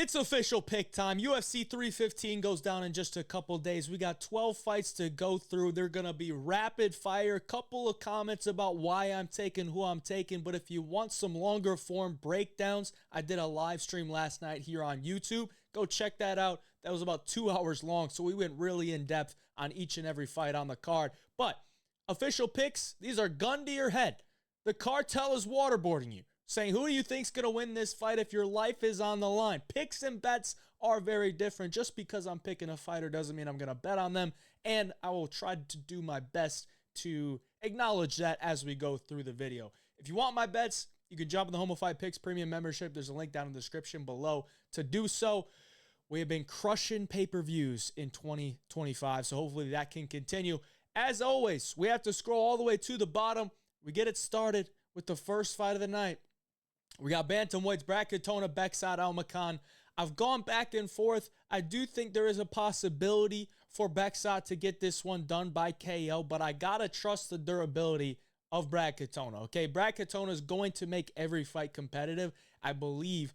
It's official pick time. UFC 315 goes down in just a couple days. We got 12 fights to go through. They're going to be rapid fire. A couple of comments about why I'm taking who I'm taking. But if you want some longer form breakdowns, I did a live stream last night here on YouTube. Go check that out. That was about 2 hours long. So we went really in depth on each and every fight on the card. But official picks, these are gun to your head. The cartel is waterboarding you, saying, who do you think's going to win this fight if your life is on the line? Picks and bets are very different. Just because I'm picking a fighter doesn't mean I'm going to bet on them, and I will try to do my best to acknowledge that as we go through the video. If you want my bets, you can jump in the Home of Fight Picks Premium membership. There's a link down in the description below to do so. We have been crushing pay-per-views in 2025, so hopefully that can continue. As always, we have to scroll all the way to the bottom. We get it started with the first fight of the night. We got bantamweights, Katona, Almakhan. I've gone back and forth. I do think there is a possibility for Beksat to get this one done by KO, but I got to trust the durability of Katona. Okay, Katona is going to make every fight competitive. I believe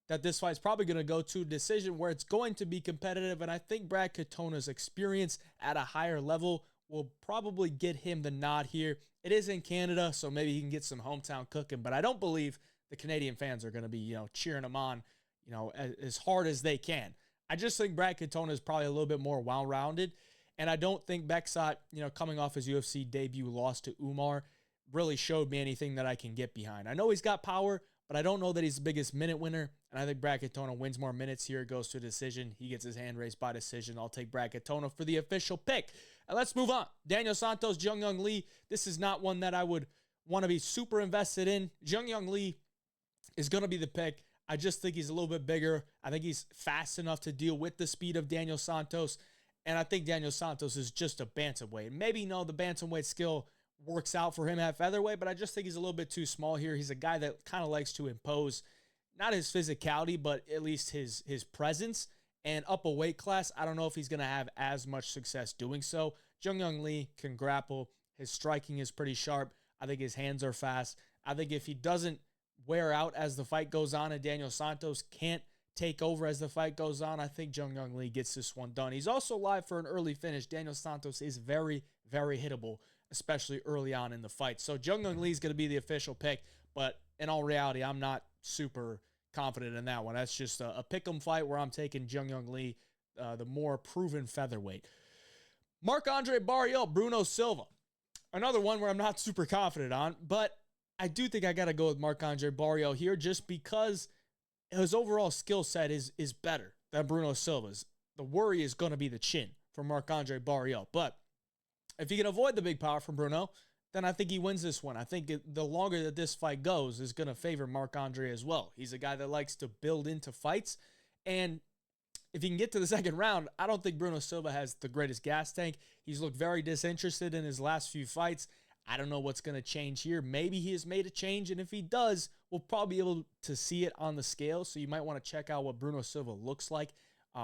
that this fight is probably going to go to a decision where it's going to be competitive, and I think Katona's experience at a higher level will probably get him the nod here. It is in Canada, so maybe he can get some hometown cooking, but I don't believe the Canadian fans are going to be, cheering him on, as hard as they can. I just think Katona is probably a little bit more well-rounded, and I don't think Beksat, coming off his UFC debut loss to Umar, really showed me anything that I can get behind. I know he's got power, but I don't know that he's the biggest minute winner, and I think Katona wins more minutes here. It goes to a decision. He gets his hand raised by decision. I'll take Katona for the official pick. And let's move on. Daniel Santos, Jung Young Lee. This is not one that I would want to be super invested in. Jung Young Lee is going to be the pick. I just think he's a little bit bigger. I think he's fast enough to deal with the speed of Daniel Santos, and I think Daniel Santos is just a bantamweight. Maybe, the bantamweight skill works out for him at featherweight, but I just think he's a little bit too small here. He's a guy that kind of likes to impose, not his physicality, but at least his presence. And up a weight class, I don't know if he's going to have as much success doing so. Jung Young Lee can grapple. His striking is pretty sharp. I think his hands are fast. I think if he doesn't wear out as the fight goes on and Daniel Santos can't take over as the fight goes on, I think Jung Young Lee gets this one done. He's also live for an early finish. Daniel Santos is very, very hittable, especially early on in the fight. So Jung Young Lee is going to be the official pick, but in all reality, I'm not super confident in that one. That's just a pick'em fight where I'm taking Jung Young Lee, the more proven featherweight. Marc-Andre Barriault, Bruno Silva. Another one where I'm not super confident on, but I do think I got to go with Marc-Andre Barriault here just because his overall skill set is better than Bruno Silva's. The worry is going to be the chin for Marc-Andre Barriault. But if he can avoid the big power from Bruno, then I think he wins this one. I think the longer that this fight goes is going to favor Marc-Andre as well. He's a guy that likes to build into fights. And if he can get to the second round, I don't think Bruno Silva has the greatest gas tank. He's looked very disinterested in his last few fights. I don't know what's going to change here. Maybe he has made a change, and if he does, we'll probably be able to see it on the scale. So you might want to check out what Bruno Silva looks like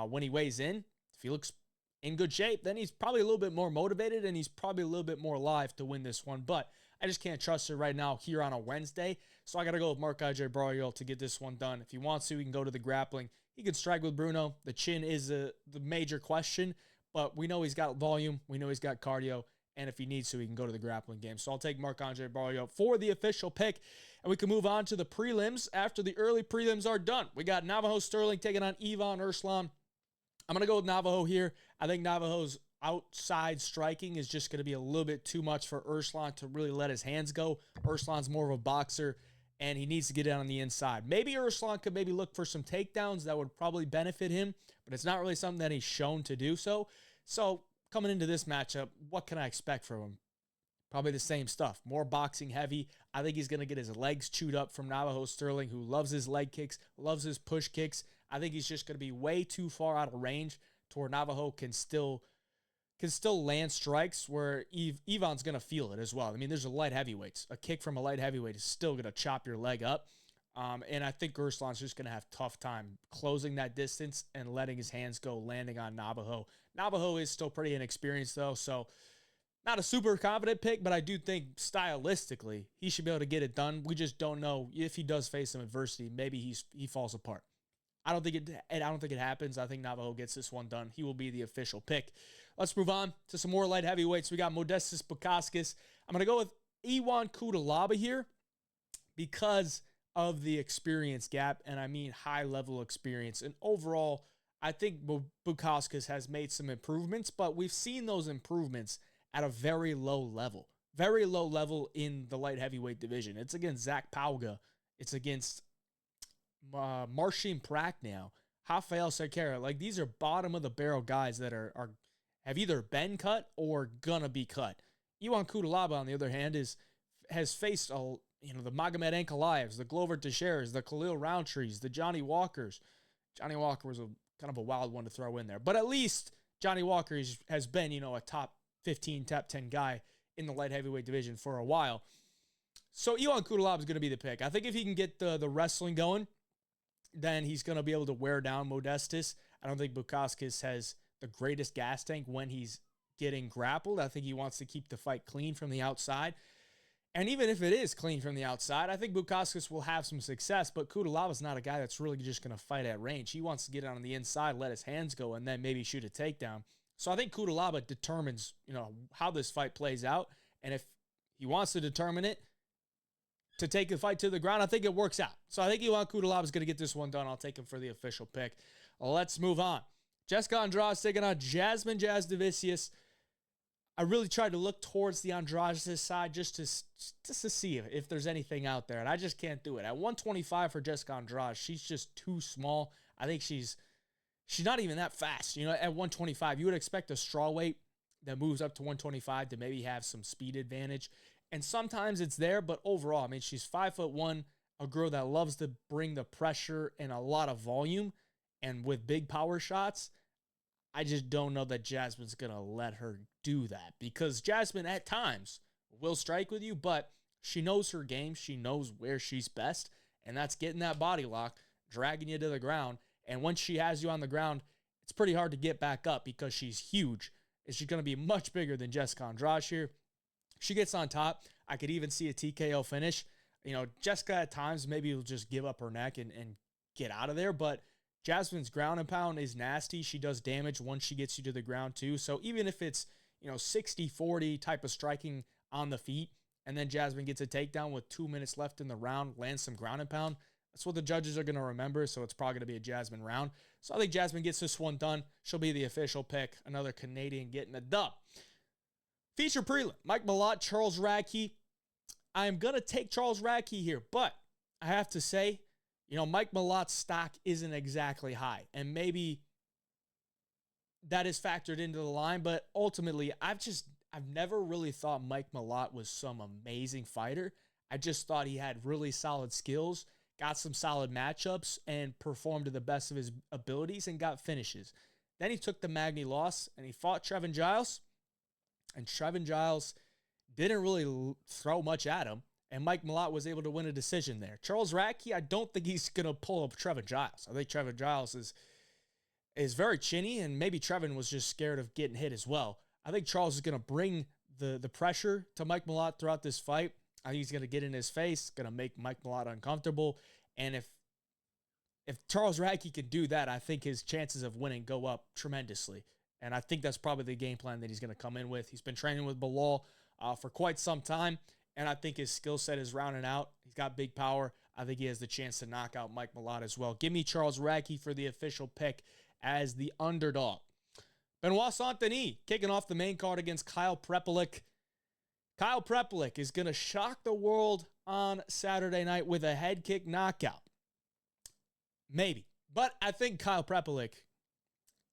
when he weighs in. If he looks in good shape, then he's probably a little bit more motivated, and he's probably a little bit more live to win this one. But I just can't trust it right now here on a Wednesday. So I got to go with Marc-Andre Barriault to get this one done. If he wants to, he can go to the grappling. He can strike with Bruno. The chin is the major question, but we know he's got volume. We know he's got cardio. And if he needs to, he can go to the grappling game. So I'll take Marc-Andre Barriault for the official pick. And we can move on to the prelims after the early prelims are done. We got Navajo Sterling taking on Ivan Erslan. I'm going to go with Navajo here. I think Navajo's outside striking is just going to be a little bit too much for Erslan to really let his hands go. Erslan's more of a boxer, and he needs to get down on the inside. Maybe Erslan could maybe look for some takedowns that would probably benefit him, but it's not really something that he's shown to do so. So coming into this matchup, what can I expect from him? Probably the same stuff. More boxing heavy. I think he's going to get his legs chewed up from Navajo Sterling, who loves his leg kicks, loves his push kicks. I think he's just going to be way too far out of range to where Navajo can still land strikes where Ivan's going to feel it as well. I mean, there's a light heavyweights. A kick from a light heavyweight is still going to chop your leg up. And I think Erslan's just going to have tough time closing that distance and letting his hands go, landing on Navajo. Navajo is still pretty inexperienced, though, so not a super confident pick, but I do think stylistically he should be able to get it done. We just don't know if he does face some adversity. Maybe he falls apart. I don't think it happens. I think Navajo gets this one done. He will be the official pick. Let's move on to some more light heavyweights. We got Modestas Bukauskas. I'm going to go with Iwan Cutelaba here because of the experience gap, and I mean high-level experience. And overall, I think Bukauskas has made some improvements, but we've seen those improvements at a very low level. Very low level in the light heavyweight division. It's against Zach Pauga. It's against Marcin Prachnau, Rafael Cerqueira. Like, these are bottom-of-the-barrel guys that have either been cut or gonna be cut. Iwan Cutelaba, on the other hand, has faced the Magomed Ankalaevs, the Glover Teixeiras, the Khalil Roundtrees, the Johnny Walkers. Johnny Walker was kind of a wild one to throw in there. But at least Johnny Walker has been, a top 15, top 10 guy in the light heavyweight division for a while. So Iwan Cutelaba is going to be the pick. I think if he can get the wrestling going, then he's going to be able to wear down Modestas. I don't think Bukauskas has the greatest gas tank when he's getting grappled. I think he wants to keep the fight clean from the outside. And even if it is clean from the outside, I think Bukauskas will have some success, but Cutelaba's not a guy that's really just going to fight at range. He wants to get on the inside, let his hands go, and then maybe shoot a takedown. So I think Cutelaba determines, how this fight plays out. And if he wants to determine it to take the fight to the ground, I think it works out. So I think Iwan Cutelaba is going to get this one done. I'll take him for the official pick. Let's move on. Jessica Andrade taking on Jasmine Jasudavicius. I really tried to look towards the Andrade side just to see if there's anything out there, and I just can't do it. At 125 for Jessica Andrade, she's just too small. I think she's not even that fast. At 125, you would expect a strawweight that moves up to 125 to maybe have some speed advantage, and sometimes it's there, but overall, I mean, she's 5'1", a girl that loves to bring the pressure and a lot of volume, and with big power shots. I just don't know that Jasmine's going to let her do that, because Jasmine at times will strike with you, but she knows her game. She knows where she's best, and that's getting that body lock, dragging you to the ground. And once she has you on the ground, it's pretty hard to get back up because she's huge. And she's going to be much bigger than Jessica Andrade here. She gets on top. I could even see a TKO finish. Jessica at times maybe will just give up her neck and get out of there, but Jasmine's ground and pound is nasty. She does damage once she gets you to the ground too. So even if it's, 60-40 type of striking on the feet, and then Jasmine gets a takedown with 2 minutes left in the round, lands some ground and pound, that's what the judges are going to remember. So it's probably going to be a Jasmine round. So I think Jasmine gets this one done. She'll be the official pick. Another Canadian getting a dub. Feature prelim, Mike Malott, Charles Radtke. I'm going to take Charles Radtke here, but I have to say, Mike Malott's stock isn't exactly high, and maybe that is factored into the line, but ultimately, I've never really thought Mike Malott was some amazing fighter. I just thought he had really solid skills, got some solid matchups, and performed to the best of his abilities and got finishes. Then he took the Magny loss, and he fought Trevin Giles, and Trevin Giles didn't really throw much at him. And Mike Malott was able to win a decision there. Charles Radtke, I don't think he's going to pull up Trevin Giles. I think Trevin Giles is very chinny, and maybe Trevin was just scared of getting hit as well. I think Charles is going to bring the pressure to Mike Malott throughout this fight. I think he's going to get in his face, going to make Mike Malott uncomfortable. And if Charles Radtke can do that, I think his chances of winning go up tremendously. And I think that's probably the game plan that he's going to come in with. He's been training with Barriault for quite some time. And I think his skill set is rounding out. He's got big power. I think he has the chance to knock out Mike Malott as well. Give me Charles Radtke for the official pick as the underdog. Benoit Saint-Denis kicking off the main card against Kyle Prepolec. Kyle Prepolec is going to shock the world on Saturday night with a head kick knockout. Maybe. But I think Kyle Prepolec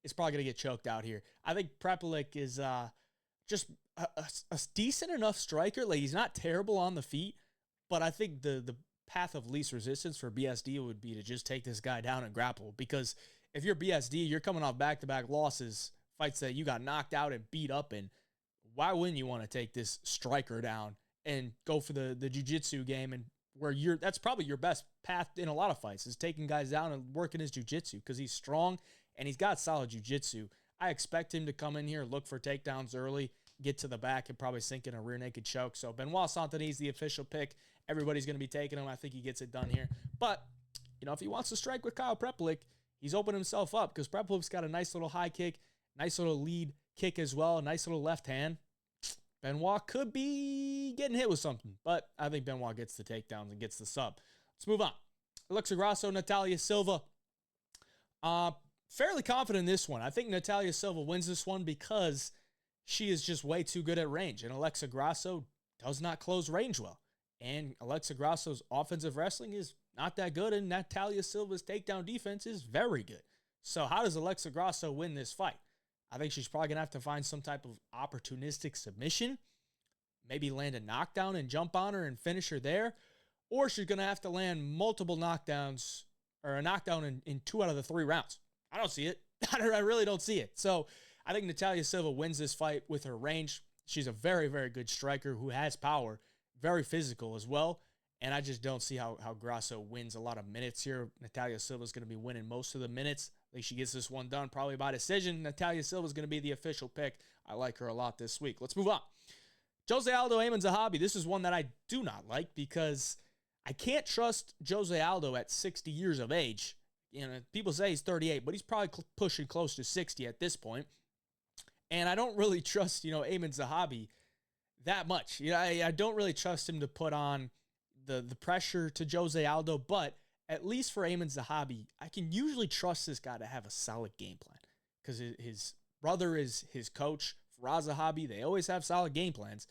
is probably going to get choked out here. I think Prepolec is just a decent enough striker. Like, he's not terrible on the feet, but I think the path of least resistance for BSD would be to just take this guy down and grapple. Because if you're BSD, you're coming off back-to-back losses, fights that you got knocked out and beat up in. Why wouldn't you want to take this striker down and go for the jiu-jitsu game, and that's probably your best path in a lot of fights, is taking guys down and working his jiu-jitsu, because he's strong and he's got solid jiu-jitsu. I expect him to come in here, look for takedowns early, get to the back, and probably sink in a rear naked choke. So Benoit Saint-Denis, the official pick. Everybody's going to be taking him. I think he gets it done here. But, if he wants to strike with Kyle Prepolec, he's opened himself up because Prepolec's got a nice little high kick, nice little lead kick as well, a nice little left hand. Benoit could be getting hit with something, but I think Benoit gets the takedowns and gets the sub. Let's move on. Alexa Grasso, Natalia Silva. Fairly confident in this one. I think Natalia Silva wins this one because she is just way too good at range, and Alexa Grasso does not close range well. And Alexa Grasso's offensive wrestling is not that good, and Natalia Silva's takedown defense is very good. So how does Alexa Grasso win this fight? I think she's probably going to have to find some type of opportunistic submission, maybe land a knockdown and jump on her and finish her there, or she's going to have to land multiple knockdowns or a knockdown in 2 out of the 3 rounds. I don't see it. I really don't see it. So I think Natalia Silva wins this fight with her range. She's a very, very good striker who has power, very physical as well. And I just don't see how Grasso wins a lot of minutes here. Natalia Silva is going to be winning most of the minutes. I think she gets this one done probably by decision. Natalia Silva is going to be the official pick. I like her a lot this week. Let's move on. Jose Aldo, Aiemann Zahabi. This is one that I do not like because I can't trust Jose Aldo at 60 years of age. You know, people say he's 38, but he's probably pushing close to 60 at this point. And I don't really trust, Aiemann Zahabi that much. I don't really trust him to put on the pressure to Jose Aldo, but at least for Aiemann Zahabi, I can usually trust this guy to have a solid game plan because his brother is his coach, Fiorot Zahabi. They always have solid game plans.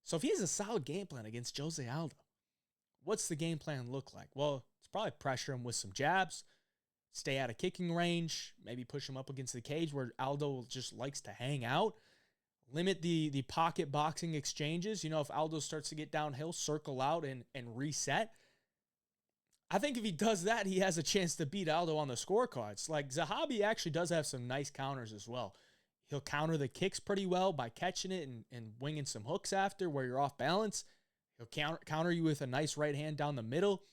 So if he has a solid game plan against Jose Aldo, what's the game plan look like? Well, it's probably pressure him with some jabs, stay out of kicking range, maybe push him up against the cage where Aldo just likes to hang out. Limit the pocket boxing exchanges. If Aldo starts to get downhill, circle out and reset. I think if he does that, he has a chance to beat Aldo on the scorecards. Like, Zahabi actually does have some nice counters as well. He'll counter the kicks pretty well by catching it and winging some hooks after where you're off balance. He'll counter you with a nice right hand down the middle.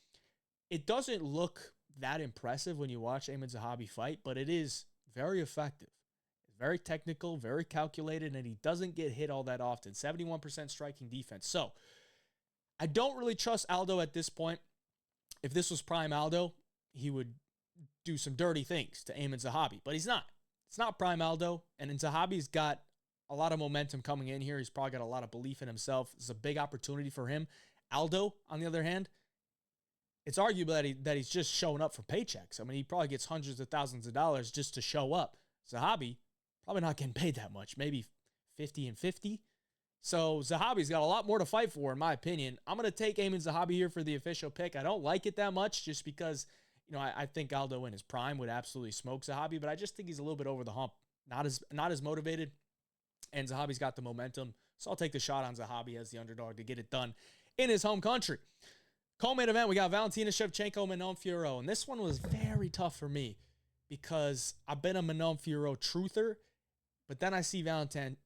It doesn't look that impressive when you watch Aiemann Zahabi fight, but it is very effective. Very technical, very calculated, and he doesn't get hit all that often. 71% striking defense. So I don't really trust Aldo at this point. If this was prime Aldo, he would do some dirty things to Aiemann Zahabi, but he's not. It's not prime Aldo, and Zahabi's got a lot of momentum coming in here. He's probably got a lot of belief in himself. It's a big opportunity for him. Aldo, on the other hand, it's arguable that he's just showing up for paychecks. I mean, he probably gets hundreds of thousands of dollars just to show up. Zahabi, probably not getting paid that much, maybe 50 and 50. So Zahabi's got a lot more to fight for, in my opinion. I'm going to take Aiemann Zahabi here for the official pick. I don't like it that much just because, I think Aldo in his prime would absolutely smoke Zahabi, but I just think he's a little bit over the hump. Not as motivated, and Zahabi's got the momentum. So I'll take the shot on Zahabi as the underdog to get it done in his home country. Co-main event, we got Valentina Shevchenko, Manon Fiorot. And this one was very tough for me because I've been a Manon Fiorot truther. But then I see Valentina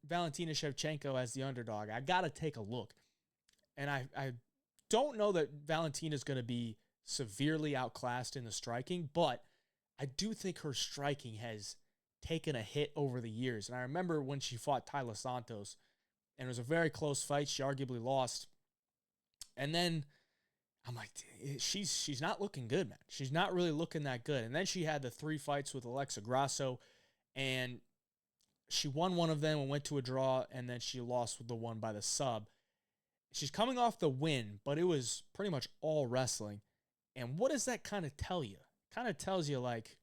Shevchenko as the underdog. I got to take a look. And I don't know that Valentina's going to be severely outclassed in the striking, but I do think her striking has taken a hit over the years. And I remember when she fought Taila Santos, and it was a very close fight. She arguably lost. And then I'm like, she's not looking good, man. She's not really looking that good. And then she had the 3 fights with Alexa Grasso, and she won one of them and went to a draw, and then she lost with the one by the sub. She's coming off the win, but it was pretty much all wrestling. And what does that kind of tell you? Kind of tells you, like,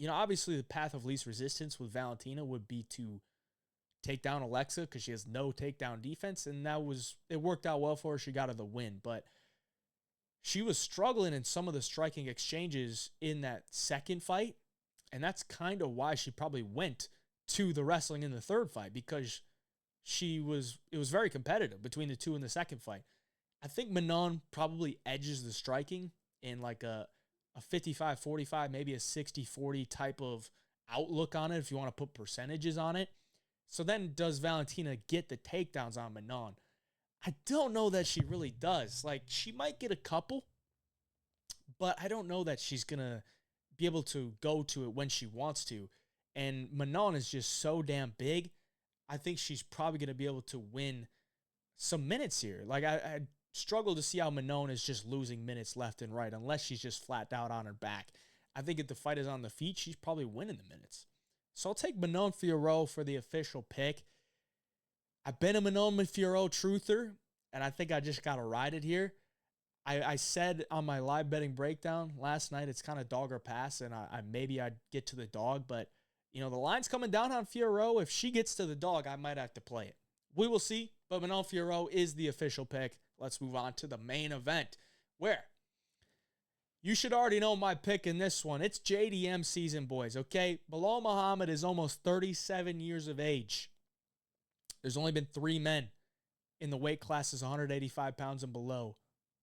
obviously the path of least resistance with Valentina would be to take down Alexa because she has no takedown defense, and it worked out well for her. She got her the win, but she was struggling in some of the striking exchanges in that second fight, and that's kind of why she probably went to the wrestling in the third fight, because it was very competitive between the two in the second fight. I think Manon probably edges the striking in like a 55-45, maybe a 60-40 type of outlook on it if you want to put percentages on it. So then does Valentina get the takedowns on Manon? I don't know that she really does. Like, she might get a couple, but I don't know that she's going to be able to go to it when she wants to. And Manon is just so damn big. I think she's probably going to be able to win some minutes here. Like, I struggle to see how Manon is just losing minutes left and right unless she's just flat out on her back. I think if the fight is on the feet, she's probably winning the minutes. So I'll take Manon Fiorot for the official pick. I've been a Manon Fiorot truther, and I think I just got to ride it here. I said on my live betting breakdown last night, it's kind of dog or pass, and maybe I'd get to the dog, but the line's coming down on Fiorot. If she gets to the dog, I might have to play it. We will see, but Manon Fiorot is the official pick. Let's move on to the main event, where you should already know my pick in this one. It's JDM season, boys, okay? Belal Muhammad is almost 37 years of age. There's only been 3 men in the weight classes 185 pounds and below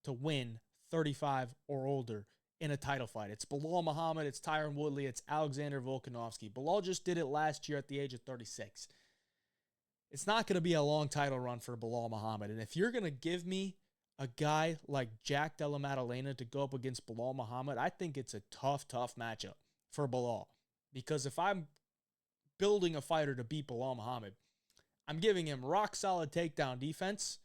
to win 35 or older in a title fight. It's Belal Muhammad, it's Tyron Woodley, it's Alexander Volkanovski. Belal just did it last year at the age of 36. It's not going to be a long title run for Belal Muhammad. And if you're going to give me a guy like Jack Della Maddalena to go up against Belal Muhammad, I think it's a tough matchup for Belal. Because if I'm building a fighter to beat Belal Muhammad, I'm giving him rock-solid takedown defense,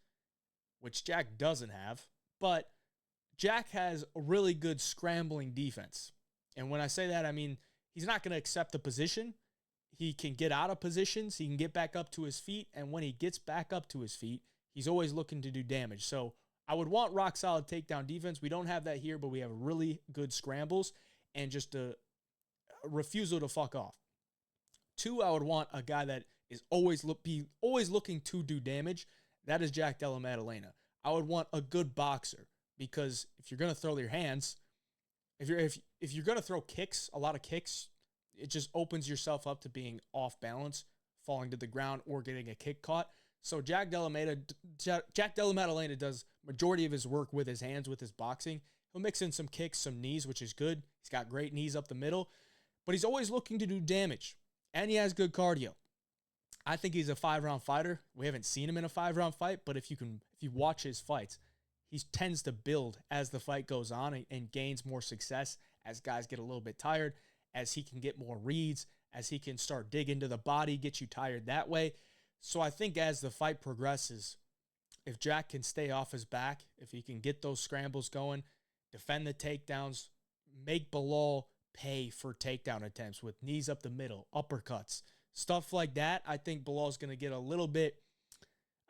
which Jack doesn't have. But Jack has a really good scrambling defense. And when I say that, I mean he's not going to accept the position. He can get out of positions. He can get back up to his feet. And when he gets back up to his feet, he's always looking to do damage. So I would want rock-solid takedown defense. We don't have that here, but we have really good scrambles and just a refusal to fuck off. 2, I would want a guy that is always looking to do damage. That is Jack Della Maddalena. I would want a good boxer, because if you're going to throw your hands, if you're going to throw kicks, a lot of kicks, it just opens yourself up to being off balance, falling to the ground, or getting a kick caught. So Jack Della Maddalena does majority of his work with his hands, with his boxing. He'll mix in some kicks, some knees, which is good. He's got great knees up the middle, but he's always looking to do damage, and he has good cardio. I think he's a 5-round fighter. We haven't seen him in a 5-round fight, but if you watch his fights, he tends to build as the fight goes on and gains more success as guys get a little bit tired, as he can get more reads, as he can start digging into the body, get you tired that way. So I think as the fight progresses, if Jack can stay off his back, if he can get those scrambles going, defend the takedowns, make Belal pay for takedown attempts with knees up the middle, uppercuts, stuff like that, I think Belal's going to get a little bit,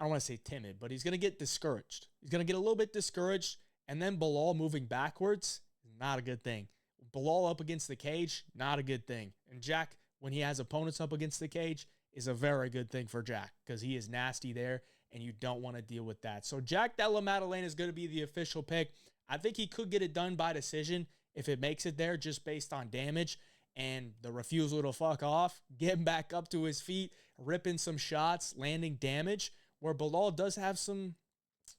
I don't want to say timid, but he's going to get discouraged. He's going to get a little bit discouraged, and then Belal moving backwards, not a good thing. Belal up against the cage, not a good thing. And Jack, when he has opponents up against the cage, is a very good thing for Jack, because he is nasty there, and you don't want to deal with that. So Jack Della Maddalena is going to be the official pick. I think he could get it done by decision if it makes it there, just based on damage and the refusal to fuck off, getting back up to his feet, ripping some shots, landing damage, where Belal does have some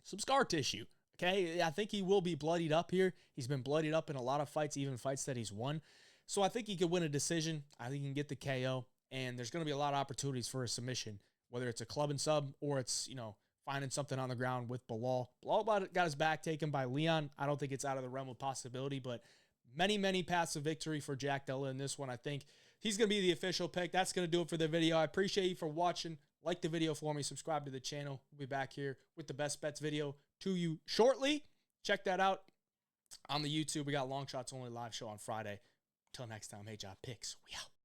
scar tissue. Okay, I think he will be bloodied up here. He's been bloodied up in a lot of fights, even fights that he's won. So I think he could win a decision. I think he can get the KO, and there's going to be a lot of opportunities for a submission, whether it's a club and sub or it's, finding something on the ground with Belal. Belal got his back taken by Leon. I don't think it's out of the realm of possibility, but many paths of victory for Jack Della in this one. I think he's going to be the official pick. That's going to do it for the video. I appreciate you for watching. Like the video for me. Subscribe to the channel. We'll be back here with the best bets video to you shortly. Check that out on the YouTube. We got Long Shots Only live show on Friday. Until next time, hey, job picks. We out.